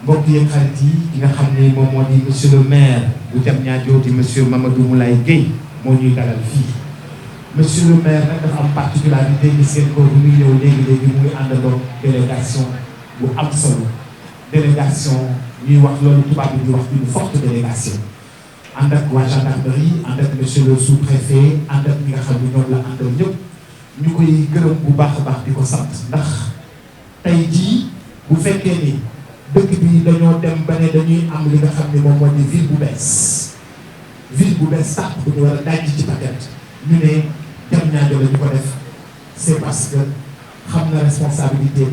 mbokk yi xarit yi ki nga xam ne moom moo di monsieur le maire bu Diamniadio di monsieur Mamadou Moulaye Gueye moo ñuy dalal fii. monsieur le maire nag dafa am particularité gis ngeen ko bu muy ñëw léegi muy àndandoo délégation bu am solo délégation ñuy wax loolu tubaab bi di wax une forte délégation ànd ak waa gendarmerie ànd ak monsieur le sous-préfet ànd ak ñi nga xam ne ñoom la àndal ñëpp ñu koy gërëm bu baax a baax di ko sant ndax tey jii bu fekkee ni dëkk bi dañoo dem ba ne dañuy am li nga xam ne moom moo di ville bu bees sax bu ñu war a daj ci paquet ñu ne Diamniadio la ñu ko def c'est parce que xam na responsabilité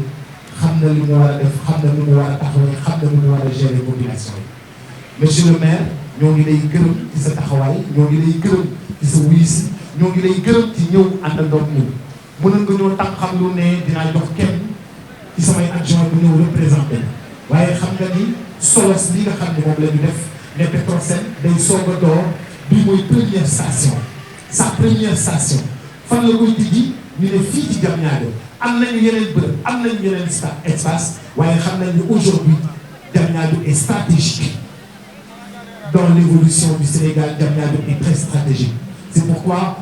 xam na li mu war a def xam na lu mu war a taxawee xam na lu mu war a gérer population yi. monsieur le maire ñoo ngi lay gërëm ci sa taxawaay ñoo ngi lay gërëm ci sa wuyu ñoo ngi lay gërëm ci ñëw àndandoog ñun mënoon nga ñoo tam xam lu ne dinaa jox kenn ci samay adjoint bu ñëw représenté waaye xam nga ni solos li nga xam ne moom la ñu def ne Petrosen day soog a door bii mooy première station sa première station fan la koy tijji ñu ne fii ci Diamniadio am nañu yeneen bërëb am nañu yeneen espace waaye xam nañ ni aujourd'hui Diamniadio est stratégique dans l'évolution du Sénégal. Diamniadio est très stratégique. C'est pourquoi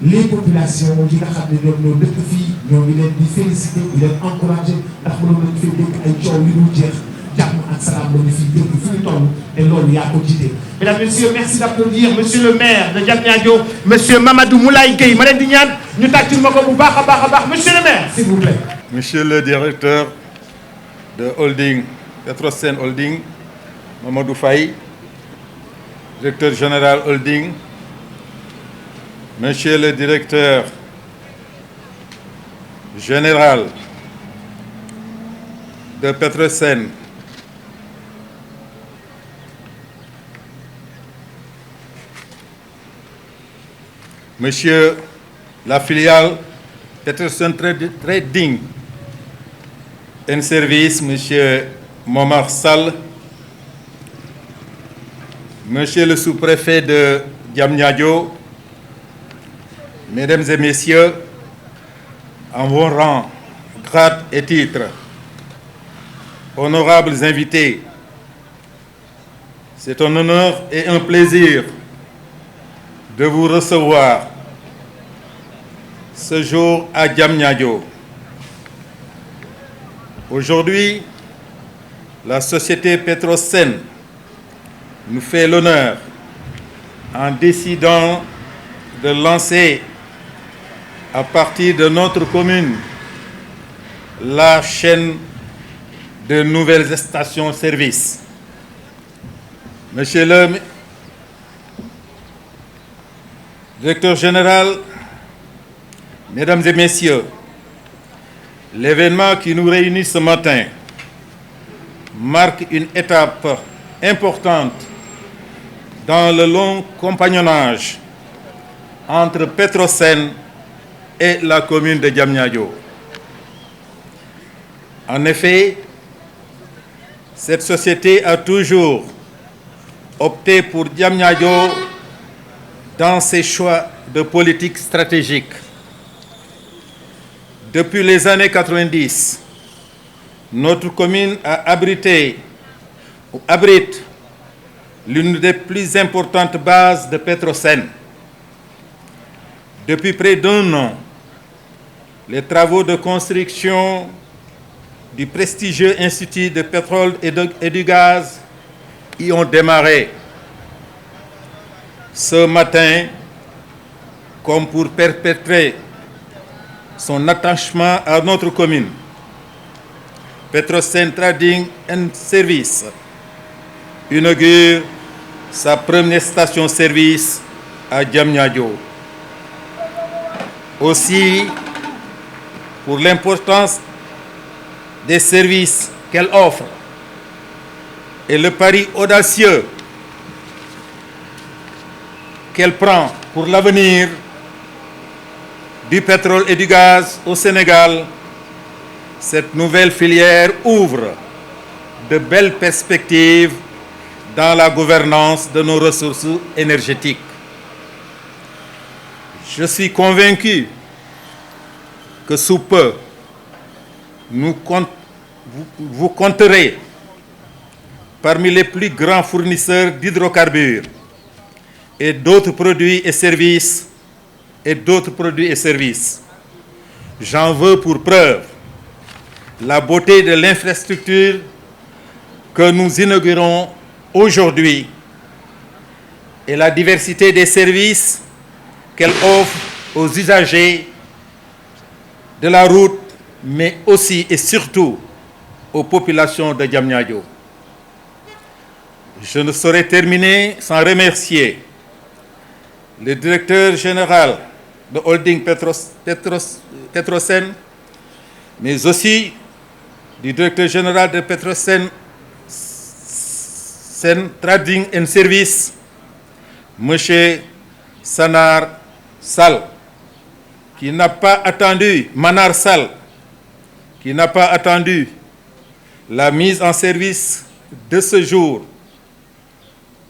les populations yi nga xam ne ñoom ñoo dëkk fii ñoo ngi leen di féliciter di leen encourager ndax mënoon nañu fi dégg ay coow yu dul jeex jàmm ak salaam la ñu fi dégg fu ñu toll te loolu yaa ko jiite. Mesdames et messieurs, merci d'applaudir monsieur le maire de Diamniadio monsieur Mamadou Moulaye Gueye ma leen di ñaan ñu tàccul ma ko bu baax a baax monsieur le maire s'il vous plaît. Monsieur le directeur de holding Petrosen Holding Mamadou Faye, directeur général holding, monsieur le directeur général de Petrosen, monsieur la filiale Petrosen Trading and Service, monsieur Momar Sall, monsieur le sous-préfet de Diamniadio, mesdames et messieurs, en vos rangs, grades et titres, honorables invités, c'est un honneur et un plaisir de vous recevoir ce jour à Diamniadio. Aujourd'hui, la société Petrosen nous fait l'honneur en décidant de lancer à partir de notre commune la chaîne de nouvelles stations-service. Monsieur le directeur général, mesdames et messieurs, l'événement qui nous réunit ce matin marque une étape importante dans le long compagnonnage entre Petrosen et la commune de Diamniadio. En effet, cette société a toujours opté pour Diamniadio dans ses choix de politique stratégique. Depuis les années 90, notre commune a abrite l'une des plus importantes bases de Petrosen. Depuis près d'un an, les travaux de construction du prestigieux Institut de pétrole et du gaz y ont démarré. Ce matin, comme pour perpétrer son attachement à notre commune, Petrosen Trading and Service inaugure sa première station-service à Diamniadio. Aussi, pour l'importance des services qu'elle offre et le pari audacieux qu'elle prend pour l'avenir du pétrole et du gaz au Sénégal, cette nouvelle filière ouvre de belles perspectives dans la gouvernance de nos ressources énergétiques. Je suis convaincu que sous peu, vous compterez parmi les plus grands fournisseurs d'hydrocarbures et d'autres produits et services, J'en veux pour preuve la beauté de l'infrastructure que nous inaugurons aujourd'hui et la diversité des services qu'elle offre aux usagers de la route, mais aussi et surtout aux populations de Diamniadio. Je ne saurais terminer sans remercier le directeur général de Holding Petrosen, mais aussi du directeur général de Petrosen Trading and Service, M. Sanar Sall, qui n'a pas attendu, Manar Sall, qui n'a pas attendu la mise en service de ce jour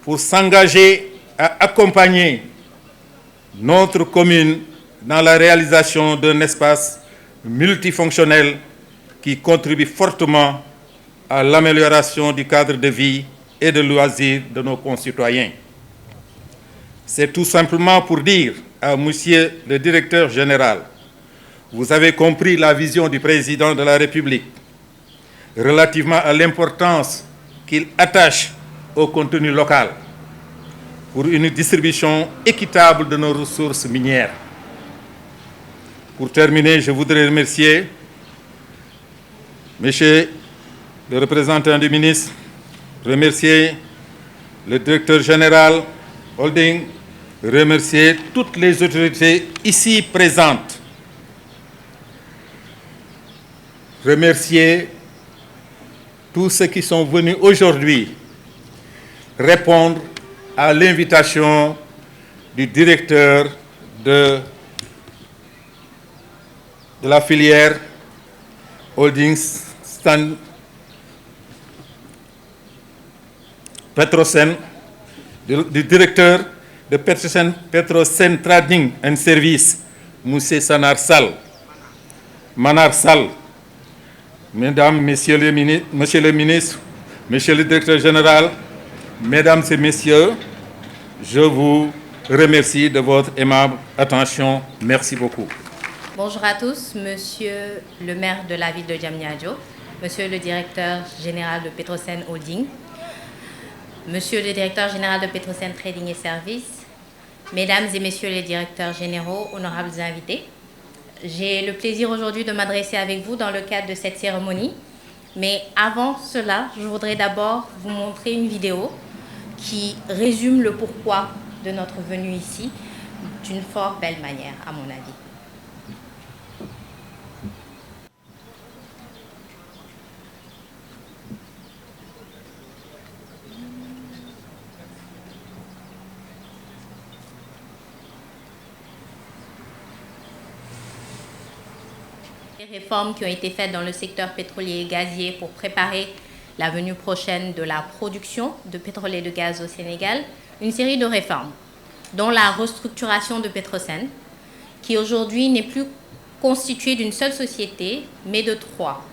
pour s'engager à accompagner notre commune dans la réalisation d'un espace multifonctionnel qui contribue fortement à l'amélioration du cadre de vie et de loisirs de nos concitoyens. C'est tout simplement pour dire à Monsieur le directeur général, vous avez compris la vision du président de la République relativement à l'importance qu'il attache au contenu local pour une distribution équitable de nos ressources minières. Pour terminer, je voudrais remercier Monsieur le représentant du ministre, remercier le directeur général Holding, remercier toutes les autorités ici présentes, remercier tous ceux qui sont venus aujourd'hui répondre à l'invitation du directeur de la filière Holding Petrosen, du directeur de Petrosen Trading and Service, M. Sanar Sall, Manar Sall. Mesdames, Messieurs les ministres, Monsieur le ministre, Monsieur le directeur général, Mesdames et Messieurs, je vous remercie de votre aimable attention. Merci beaucoup. Bonjour à tous, Monsieur le maire de la ville de Diamniadio, Monsieur le directeur général de Petrosen Holding, Monsieur le directeur général de Petrosen Trading et Services, Mesdames et Messieurs les directeurs généraux, honorables invités. J'ai le plaisir aujourd'hui de m'adresser avec vous dans le cadre de cette cérémonie. Mais avant cela, je voudrais d'abord vous montrer une vidéo qui résume le pourquoi de notre venue ici d'une fort belle manière, à mon avis. Les réformes qui ont été faites dans le secteur pétrolier et gazier pour préparer la venue prochaine de la production de pétrole et de gaz au Sénégal, une série de réformes, dont la restructuration de Petrosen, qui aujourd'hui n'est plus constituée d'une seule société, mais de 3.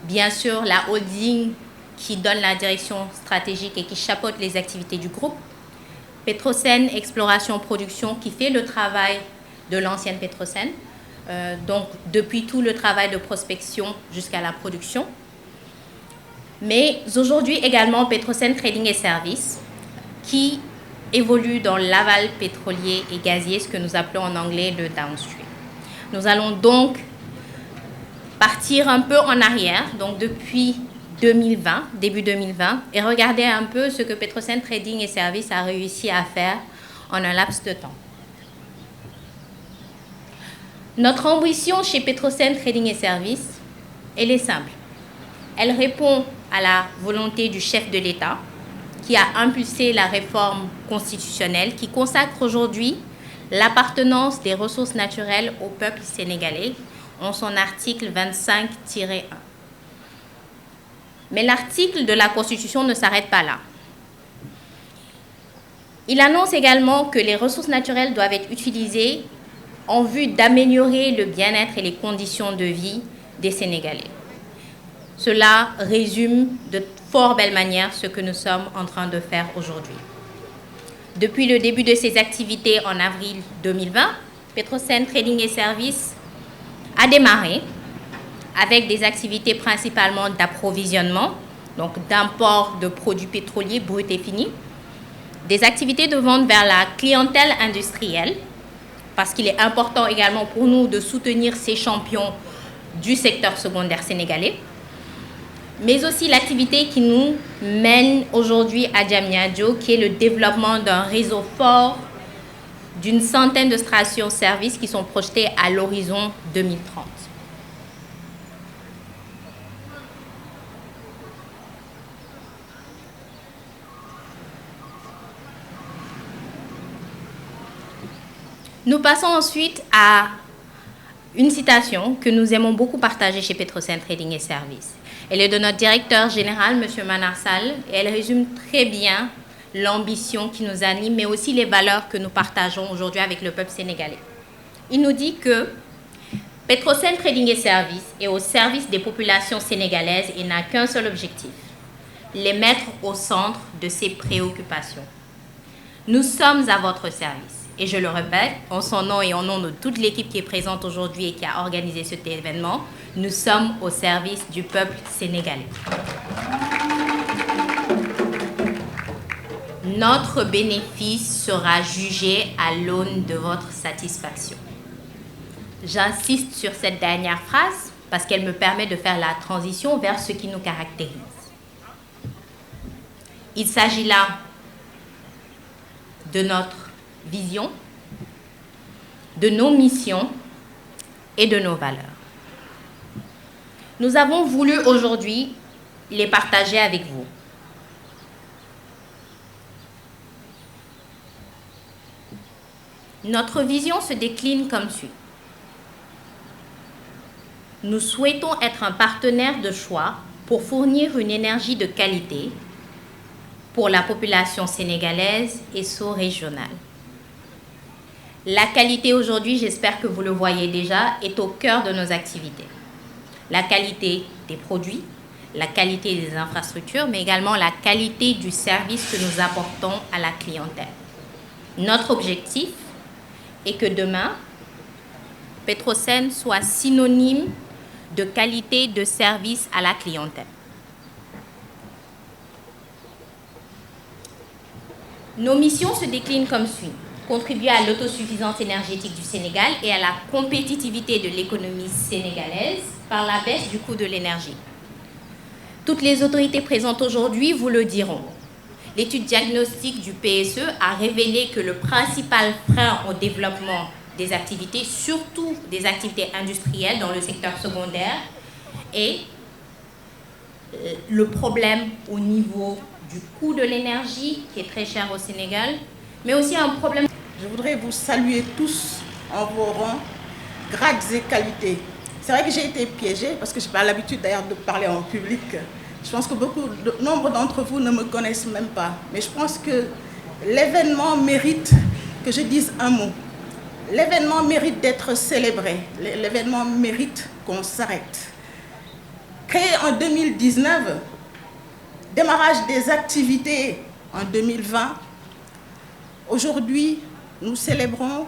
Bien sûr, la holding qui donne la direction stratégique et qui chapeaute les activités du groupe, Petrosen Exploration Production qui fait le travail de l'ancienne Petrosen, donc depuis tout le travail de prospection jusqu'à la production. Mais aujourd'hui également Petrosen Trading et Services qui évolue dans l'aval pétrolier et gazier, ce que nous appelons en anglais le downstream. Nous allons donc partir un peu en arrière, donc depuis 2020, début 2020, et regarder un peu ce que Petrosen Trading et Services a réussi à faire en un laps de temps. Notre ambition chez Petrosen Trading et Services, elle est simple. Elle répond à la volonté du chef de l'État qui a impulsé la réforme constitutionnelle qui consacre aujourd'hui l'appartenance des ressources naturelles au peuple sénégalais en son article 25-1. Mais l'article de la Constitution ne s'arrête pas là. Il annonce également que les ressources naturelles doivent être utilisées en vue d'améliorer le bien-être et les conditions de vie des Sénégalais. Cela résume de fort belle manière ce que nous sommes en train de faire aujourd'hui. Depuis le début de ses activités en avril 2020, Petrosen Trading et Services a démarré avec des activités principalement d'approvisionnement, donc d'import de produits pétroliers bruts et finis, des activités de vente vers la clientèle industrielle, parce qu'il est important également pour nous de soutenir ces champions du secteur secondaire sénégalais, mais aussi l'activité qui nous mène aujourd'hui à Diamniadio, qui est le développement d'un réseau fort d'une centaine de stations-service qui sont projetées à l'horizon 2030. Nous passons ensuite à une citation que nous aimons beaucoup partager chez Petrosen Trading et Services. Elle est de notre directeur général, M. Manar Sall, et elle résume très bien l'ambition qui nous anime, mais aussi les valeurs que nous partageons aujourd'hui avec le peuple sénégalais. Il nous dit que Petrosen Trading et Services est au service des populations sénégalaises et n'a qu'un seul objectif, les mettre au centre de ses préoccupations. Nous sommes à votre service. Et je le répète, en son nom et en nom de toute l'équipe qui est présente aujourd'hui et qui a organisé cet événement, nous sommes au service du peuple sénégalais. Notre bénéfice sera jugé à l'aune de votre satisfaction. J'insiste sur cette dernière phrase parce qu'elle me permet de faire la transition vers ce qui nous caractérise. Il s'agit là de notre vision, de nos missions et de nos valeurs. Nous avons voulu aujourd'hui les partager avec vous. Notre vision se décline comme suit. Nous souhaitons être un partenaire de choix pour fournir une énergie de qualité pour la population sénégalaise et sous-régionale. La qualité aujourd'hui, j'espère que vous le voyez déjà, est au cœur de nos activités. La qualité des produits, la qualité des infrastructures, mais également la qualité du service que nous apportons à la clientèle. Notre objectif est que demain, Petrosen soit synonyme de qualité de service à la clientèle. Nos missions se déclinent comme suit. Contribuer à l'autosuffisance énergétique du Sénégal et à la compétitivité de l'économie sénégalaise par la baisse du coût de l'énergie. Toutes les autorités présentes aujourd'hui vous le diront. L'étude diagnostique du PSE a révélé que le principal frein au développement des activités, surtout des activités industrielles dans le secteur secondaire, est le problème au niveau du coût de l'énergie, qui est très cher au Sénégal, mais aussi un problème. Je voudrais vous saluer tous en vos rangs, grades et qualités. C'est vrai que j'ai été piégée, parce que je n'ai pas l'habitude d'ailleurs de parler en public. Je pense que nombre d'entre vous ne me connaissent même pas. Mais je pense que l'événement mérite que je dise un mot. L'événement mérite d'être célébré. L'événement mérite qu'on s'arrête. Créé en 2019, démarrage des activités en 2020. Aujourd'hui, nous célébrons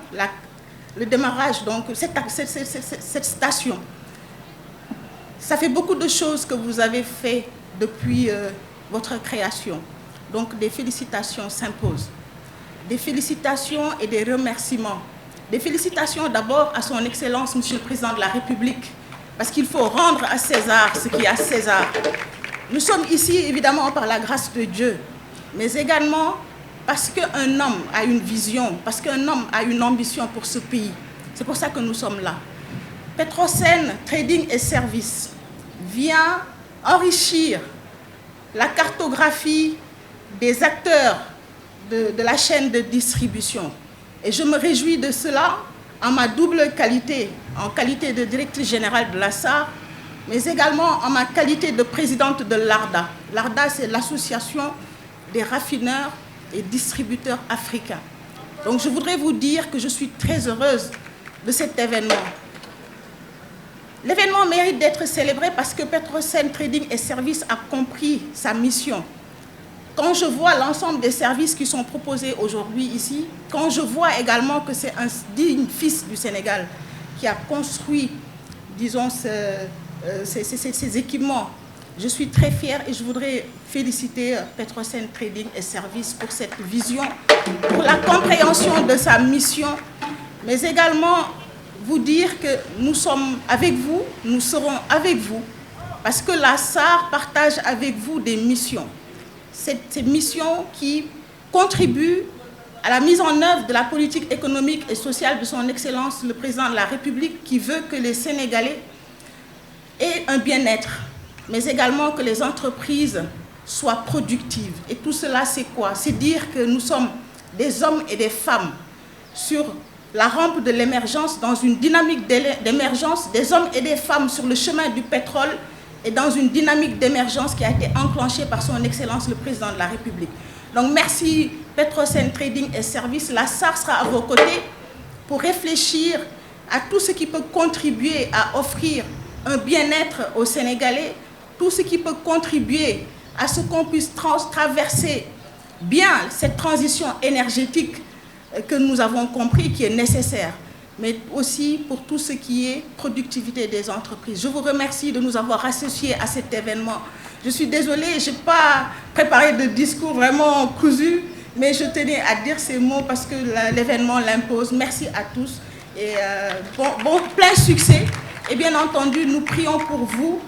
le démarrage, donc cette station. Ça fait beaucoup de choses que vous avez fait depuis votre création. Donc des félicitations s'imposent. Des félicitations et des remerciements. Des félicitations d'abord à son Excellence, Monsieur le Président de la République, parce qu'il faut rendre à César ce qui est à César. Nous sommes ici évidemment par la grâce de Dieu, mais également parce qu'un homme a une vision, parce qu'un homme a une ambition pour ce pays. C'est pour ça que nous sommes là. Petrosen Trading et Services vient enrichir la cartographie des acteurs de la chaîne de distribution. Et je me réjouis de cela en ma double qualité, en qualité de directrice générale de la SAR, mais également en ma qualité de présidente de l'ARDA. L'ARDA, c'est l'association des raffineurs et distributeurs africains. Donc je voudrais vous dire que je suis très heureuse de cet événement. L'événement mérite d'être célébré parce que Petrosen Trading et Services a compris sa mission. Quand je vois l'ensemble des services qui sont proposés aujourd'hui ici, quand je vois également que c'est un digne fils du Sénégal qui a construit, disons, ces équipements, je suis très fière et je voudrais féliciter Petrosen Trading et Services pour cette vision, pour la compréhension de sa mission, mais également vous dire que nous sommes avec vous, nous serons avec vous, parce que la SAR partage avec vous des missions. Ces missions qui contribuent à la mise en œuvre de la politique économique et sociale de son Excellence, le Président de la République, qui veut que les Sénégalais aient un bien-être, mais également que les entreprises soient productives. Et tout cela, c'est quoi? C'est dire que nous sommes des hommes et des femmes sur la rampe de l'émergence, dans une dynamique d'émergence, des hommes et des femmes sur le chemin du pétrole et dans une dynamique d'émergence qui a été enclenchée par son Excellence le Président de la République. Donc merci Petrosen Trading et Services. La SAR sera à vos côtés pour réfléchir à tout ce qui peut contribuer à offrir un bien-être aux Sénégalais, tout ce qui peut contribuer à ce qu'on puisse traverser bien cette transition énergétique que nous avons compris qui est nécessaire, mais aussi pour tout ce qui est productivité des entreprises. Je vous remercie de nous avoir associés à cet événement. Je suis désolée, je n'ai pas préparé de discours vraiment cousu, mais je tenais à dire ces mots parce que l'événement l'impose. Merci à tous et plein succès. Et bien entendu, nous prions pour vous,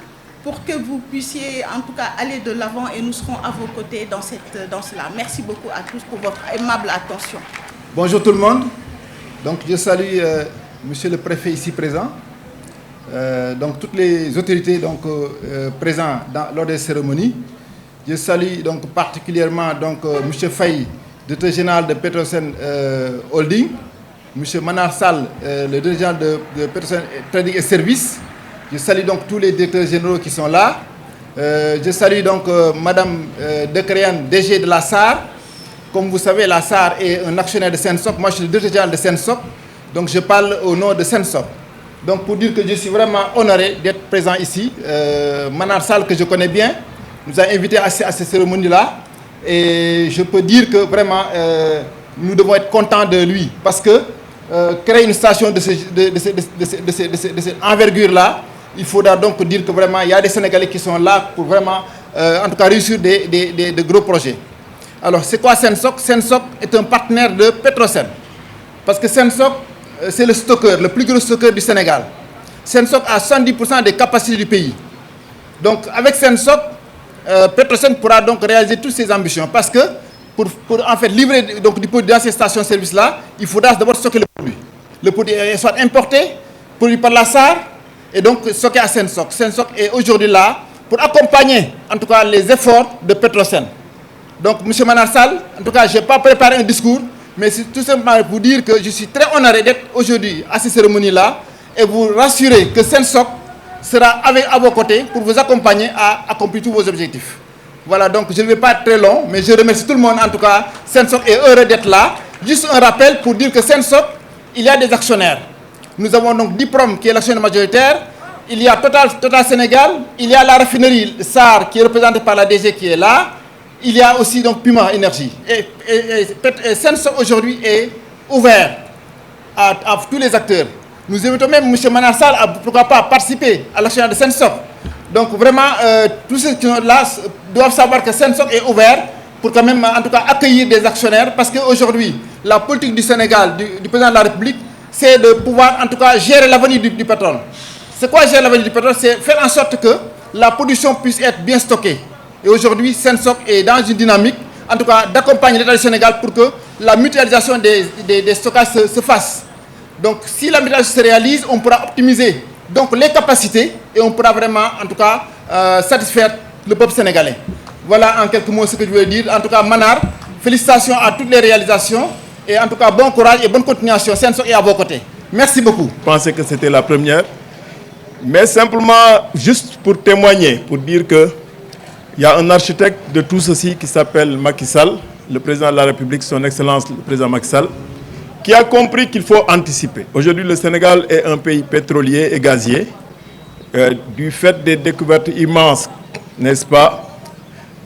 pour que vous puissiez en tout cas aller de l'avant et nous serons à vos côtés dans cela. Merci beaucoup à tous pour votre aimable attention. Bonjour tout le monde. Donc je salue monsieur le préfet ici présent, donc toutes les autorités donc présentes lors des cérémonies. Je salue donc particulièrement donc monsieur Faye, directeur général de Petrosen Holding, monsieur Manar Sall, le directeur général de Petrosen Trading et Services. Je salue donc tous les directeurs généraux qui sont là. Je salue donc madame Dekrian, DG de la SAR. Comme vous savez, la SAR est un actionnaire de Sensoc. Moi, je suis le directeur général de Sensoc. Donc, je parle au nom de Sensoc. Donc, pour dire que je suis vraiment honoré d'être présent ici. Manar Sall, que je connais bien, nous a invités à ces cérémonies-là. Et je peux dire que vraiment, nous devons être contents de lui. Parce que créer une station de cette envergure-là, il faudra donc dire que vraiment, il y a des Sénégalais qui sont là pour vraiment, en tout cas, réussir de gros projets. Alors, c'est quoi Sensoc? Sensoc est un partenaire de Petrosen. Parce que Sensoc, c'est le stockeur, le plus gros stockeur du Sénégal. Sensoc a 70% des capacités du pays. Donc, avec Sensoc, Petrosen pourra donc réaliser toutes ses ambitions. Parce que, pour en fait livrer donc, du produit dans ces stations-service-là, il faudra d'abord stocker le produit. Le produit soit importé, produit par la SAR, et donc stocké à Sensoc. Sensoc est aujourd'hui là pour accompagner, en tout cas, les efforts de Petrosen. Donc, M. Manar Sall, en tout cas, je n'ai pas préparé un discours, mais c'est tout simplement pour dire que je suis très honoré d'être aujourd'hui à ces cérémonies-là et vous rassurer que Sensoc sera à vos côtés pour vous accompagner à accomplir tous vos objectifs. Voilà, donc je ne vais pas être très long, mais je remercie tout le monde. En tout cas, Sensoc est heureux d'être là. Juste un rappel pour dire que Sensoc, il y a des actionnaires. Nous avons donc Diprom qui est l'actionnaire majoritaire. Il y a Total Sénégal. Il y a la raffinerie SAR qui est représentée par la DG qui est là. Il y a aussi donc Puma Énergie. Et Sensoc aujourd'hui est ouvert à tous les acteurs. Nous invitons même M. Manar Sall à pourquoi pas participer à l'actionnaire de Sensoc. Donc vraiment, tous ceux qui sont là doivent savoir que Sensoc est ouvert pour quand même en tout cas accueillir des actionnaires parce qu'aujourd'hui, la politique du Sénégal, du président de la République, c'est de pouvoir en tout cas gérer l'avenir du pétrole. C'est quoi gérer l'avenir du pétrole? C'est faire en sorte que la production puisse être bien stockée. Et aujourd'hui, Sensoc est dans une dynamique, en tout cas, d'accompagner l'État du Sénégal pour que la mutualisation des stockages se fasse. Donc, si la mutualisation se réalise, on pourra optimiser donc, les capacités et on pourra vraiment, en tout cas, satisfaire le peuple sénégalais. Voilà en quelques mots ce que je voulais dire. En tout cas, Manar, félicitations à toutes les réalisations et en tout cas, bon courage et bonne continuation. Sensoc est à vos côtés. Merci beaucoup. Je pensais que c'était la première, mais simplement, juste pour témoigner, pour dire que il y a un architecte de tout ceci qui s'appelle Macky Sall, le président de la République, son Excellence le président Macky Sall, qui a compris qu'il faut anticiper. Aujourd'hui, le Sénégal est un pays pétrolier et gazier. du fait des découvertes immenses, n'est-ce pas?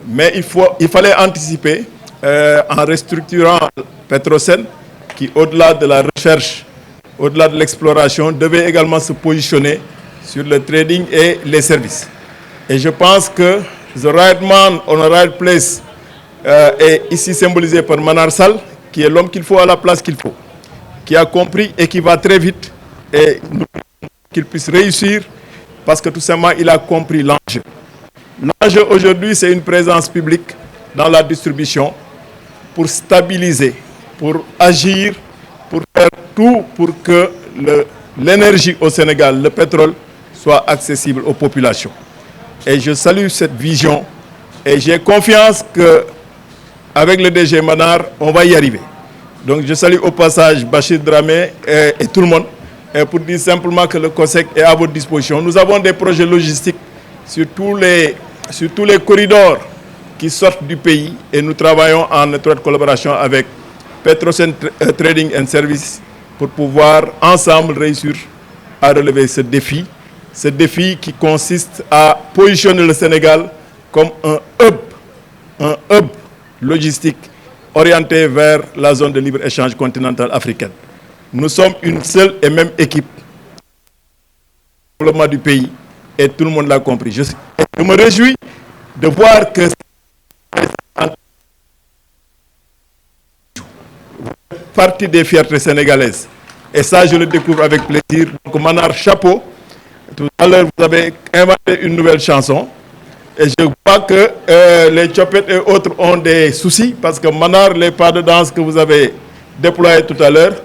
Mais il fallait anticiper en restructurant Petrosen, qui au-delà de la recherche, au-delà de l'exploration, devait également se positionner sur le trading et les services. Et je pense que The Right Man on the Right Place est ici symbolisé par Manar Sall, qui est l'homme qu'il faut à la place qu'il faut, qui a compris et qui va très vite et qu'il puisse réussir parce que tout simplement il a compris l'enjeu. L'enjeu aujourd'hui, c'est une présence publique dans la distribution pour stabiliser, pour agir, pour faire tout pour que l'énergie au Sénégal, le pétrole, soit accessible aux populations. Et je salue cette vision et j'ai confiance qu'avec le DG Manar, on va y arriver. Donc je salue au passage Bachir Dramé et tout le monde pour dire simplement que le COSEC est à votre disposition. Nous avons des projets logistiques sur tous les corridors qui sortent du pays et nous travaillons en étroite collaboration avec Petrosen Trading and Service pour pouvoir ensemble réussir à relever ce défi qui consiste à positionner le Sénégal comme un hub logistique orienté vers la zone de libre-échange continentale africaine. Nous sommes une seule et même équipe pour le développement du pays et tout le monde l'a compris. Je me réjouis de voir que partie des fiertés sénégalaises. Et ça, je le découvre avec plaisir. Donc, Manar, chapeau. Tout à l'heure, vous avez inventé une nouvelle chanson. Et je vois que les Chopettes et autres ont des soucis parce que Manar, les pas de danse que vous avez déployés tout à l'heure,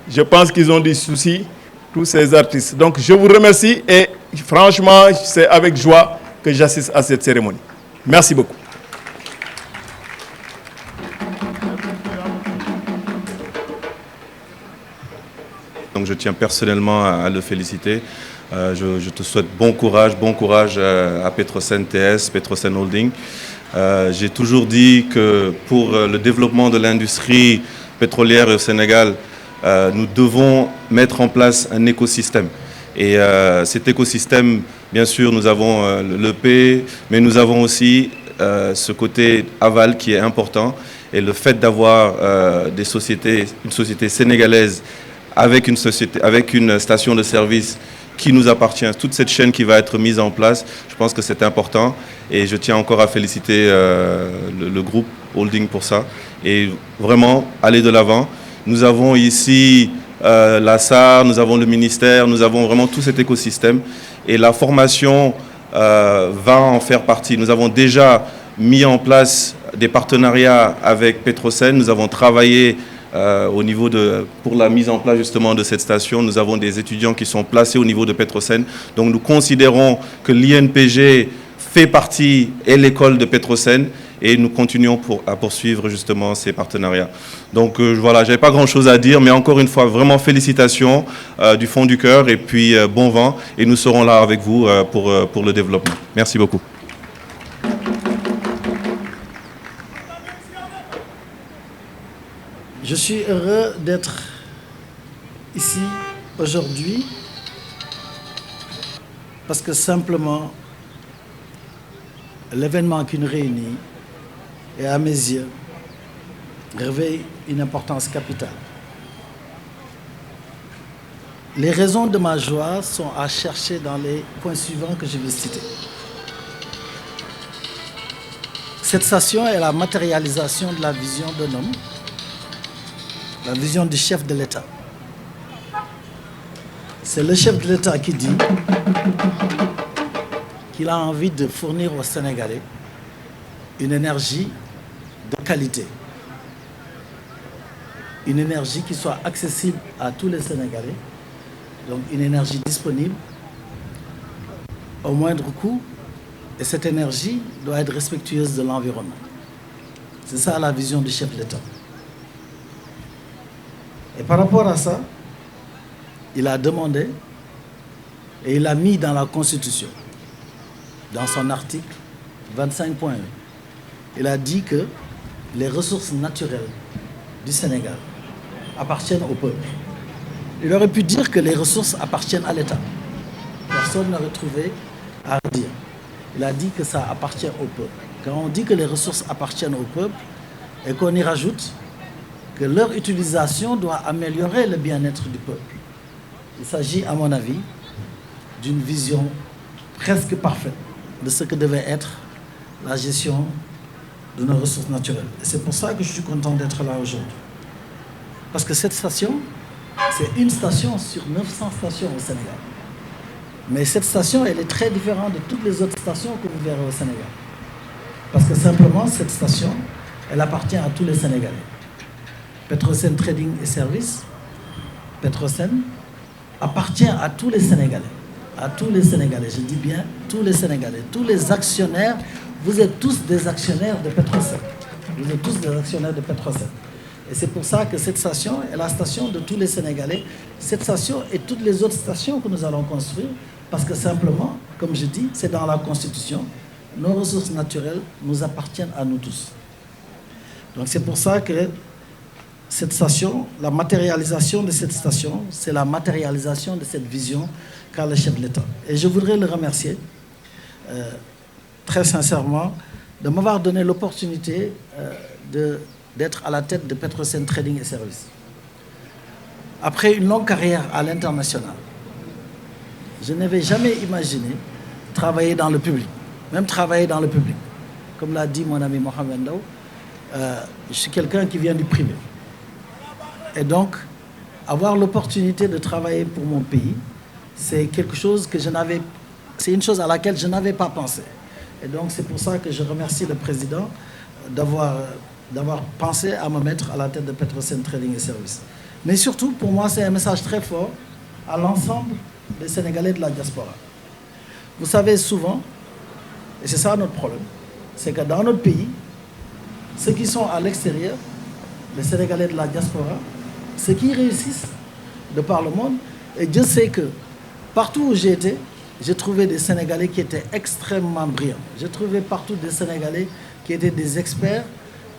je pense qu'ils ont des soucis, tous ces artistes. Donc, je vous remercie et franchement, c'est avec joie que j'assiste à cette cérémonie. Merci beaucoup. Donc je tiens personnellement à le féliciter. Je te souhaite bon courage à Petrosen TS, Petrosen Holding. J'ai toujours dit que pour le développement de l'industrie pétrolière au Sénégal, nous devons mettre en place un écosystème. Et cet écosystème, bien sûr, nous avons l'EP, mais nous avons aussi ce côté aval qui est important. Et le fait d'avoir une société sénégalaise avec une station de service qui nous appartient, toute cette chaîne qui va être mise en place, je pense que c'est important. Et je tiens encore à féliciter le groupe Holding pour ça. Et vraiment, aller de l'avant. Nous avons ici la SAR, nous avons le ministère, nous avons vraiment tout cet écosystème. Et la formation va en faire partie. Nous avons déjà mis en place des partenariats avec Petrosen. Nous avons travaillé pour la mise en place justement de cette station. Nous avons des étudiants qui sont placés au niveau de Petrosen. Donc nous considérons que l'INPG fait partie et l'école de Petrosen et nous continuons à poursuivre justement ces partenariats. Donc voilà, je n'avais pas grand-chose à dire, mais encore une fois, vraiment félicitations du fond du cœur et puis bon vent. Et nous serons là avec vous pour le développement. Merci beaucoup. Je suis heureux d'être ici aujourd'hui parce que simplement l'événement qui nous réunit est à mes yeux revêt une importance capitale. Les raisons de ma joie sont à chercher dans les points suivants que je vais citer. Cette station est la matérialisation de la vision d'un homme, la vision du chef de l'État. C'est le chef de l'État qui dit qu'il a envie de fournir aux Sénégalais une énergie de qualité. Une énergie qui soit accessible à tous les Sénégalais. Donc une énergie disponible au moindre coût. Et cette énergie doit être respectueuse de l'environnement. C'est ça la vision du chef de l'État. Et par rapport à ça, il a demandé et il a mis dans la Constitution, dans son article 25.1, il a dit que les ressources naturelles du Sénégal appartiennent au peuple. Il aurait pu dire que les ressources appartiennent à l'État. personne n'aurait trouvé à redire. Il a dit que ça appartient au peuple. Quand on dit que les ressources appartiennent au peuple et qu'on y rajoute que leur utilisation doit améliorer le bien-être du peuple, il s'agit, à mon avis, d'une vision presque parfaite de ce que devait être la gestion de nos ressources naturelles. Et c'est pour ça que je suis content d'être là aujourd'hui. Parce que cette station, c'est une station sur 900 stations au Sénégal. Mais cette station, elle est très différente de toutes les autres stations que vous verrez au Sénégal. Parce que simplement, cette station, elle appartient à tous les Sénégalais. Petrosen Trading et Services, Petrosen, appartient à tous les Sénégalais. À tous les Sénégalais, je dis bien tous les Sénégalais. Tous les actionnaires, vous êtes tous des actionnaires de Petrosen. Vous êtes tous des actionnaires de Petrosen. Et c'est pour ça que cette station est la station de tous les Sénégalais. Cette station et toutes les autres stations que nous allons construire, parce que simplement, comme je dis, c'est dans la Constitution, nos ressources naturelles nous appartiennent à nous tous. Donc c'est pour ça que cette station, la matérialisation de cette station, c'est la matérialisation de cette vision qu'a le chef de l'État. Et je voudrais le remercier très sincèrement de m'avoir donné l'opportunité d'être à la tête de Petrosen Trading et Services. Après une longue carrière à l'international, je n'avais jamais imaginé travailler dans le public, même travailler dans le public. Comme l'a dit mon ami Mohamed Ndao, je suis quelqu'un qui vient du privé. Et donc, avoir l'opportunité de travailler pour mon pays, c'est quelque chose que c'est une chose à laquelle je n'avais pas pensé. Et donc, c'est pour ça que je remercie le président d'avoir pensé à me mettre à la tête de Petrosen Trading et Services. Mais surtout, pour moi, c'est un message très fort à l'ensemble des Sénégalais de la diaspora. Vous savez, souvent, et c'est ça notre problème, c'est que dans notre pays, ceux qui sont à l'extérieur, les Sénégalais de la diaspora, ceux qui réussissent de par le monde, et Dieu sait que partout où j'ai été, j'ai trouvé des Sénégalais qui étaient extrêmement brillants. J'ai trouvé partout des Sénégalais qui étaient des experts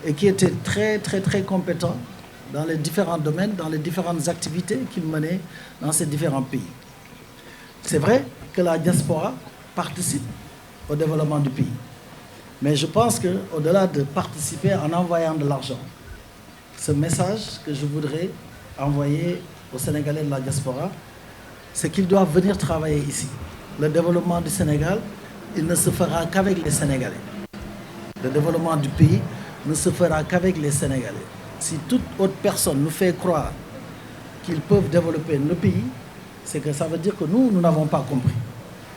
et qui étaient très, très, très compétents dans les différents domaines, dans les différentes activités qu'ils menaient dans ces différents pays. C'est vrai que la diaspora participe au développement du pays. Mais je pense qu'au-delà de participer en envoyant de l'argent, ce message que je voudrais envoyer aux Sénégalais de la diaspora, c'est qu'ils doivent venir travailler ici. Le développement du Sénégal, il ne se fera qu'avec les Sénégalais. Le développement du pays ne se fera qu'avec les Sénégalais. Si toute autre personne nous fait croire qu'ils peuvent développer le pays, c'est que ça veut dire que nous n'avons pas compris.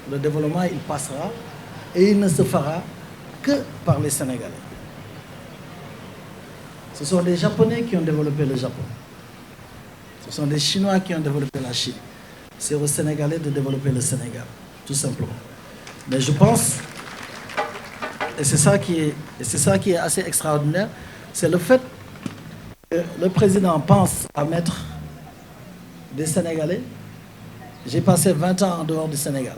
Le développement, il passera et il ne se fera que par les Sénégalais. Ce sont des Japonais qui ont développé le Japon. Ce sont des Chinois qui ont développé la Chine. C'est aux Sénégalais de développer le Sénégal, tout simplement. Mais je pense, et c'est ça qui est assez extraordinaire, c'est le fait que le président pense à mettre des Sénégalais. J'ai passé 20 ans en dehors du Sénégal.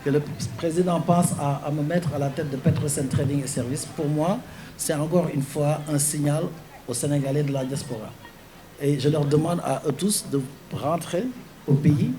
Que le président pense à me mettre à la tête de Petrosen Trading et Services, pour moi, c'est encore une fois un signal aux Sénégalais de la diaspora. Et je leur demande à eux tous de rentrer au pays